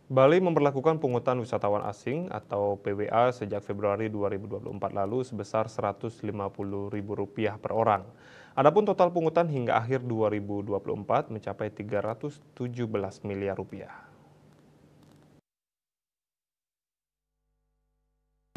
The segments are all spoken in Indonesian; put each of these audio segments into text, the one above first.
Bali memberlakukan pungutan wisatawan asing atau PWA sejak Februari 2024 lalu sebesar Rp150.000 per orang. Adapun total pungutan hingga akhir 2024 mencapai Rp317 miliar.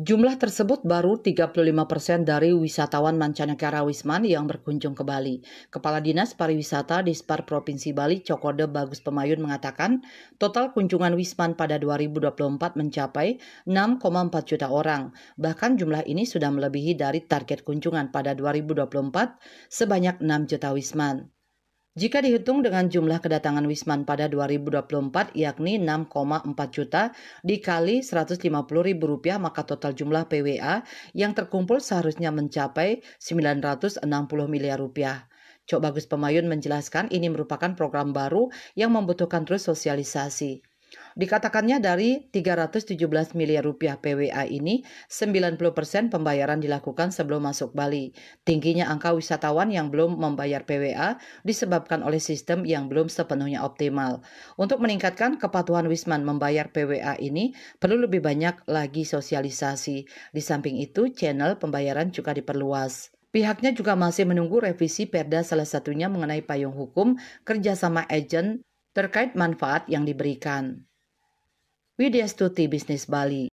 Jumlah tersebut baru 35% dari wisatawan mancanegara Wisman yang berkunjung ke Bali. Kepala Dinas Pariwisata Dispar Provinsi Bali, Cokode Bagus Pemayun mengatakan, total kunjungan Wisman pada 2024 mencapai 6,4 juta orang. Bahkan jumlah ini sudah melebihi dari target kunjungan pada 2024 sebanyak 6 juta Wisman. Jika dihitung dengan jumlah kedatangan Wisman pada 2024 yakni 6,4 juta dikali Rp150.000 maka total jumlah PWA yang terkumpul seharusnya mencapai Rp960 miliar. Cok Bagus Pemayun menjelaskan ini merupakan program baru yang membutuhkan terus sosialisasi. Dikatakannya dari Rp317 miliar PWA ini, 90% pembayaran dilakukan sebelum masuk Bali. Tingginya angka wisatawan yang belum membayar PWA disebabkan oleh sistem yang belum sepenuhnya optimal. Untuk meningkatkan kepatuhan Wisman membayar PWA ini, perlu lebih banyak lagi sosialisasi. Di samping itu, channel pembayaran juga diperluas. Pihaknya juga masih menunggu revisi Perda, salah satunya mengenai payung hukum kerjasama agen terkait manfaat yang diberikan. Widya Stuti, Bisnis Bali.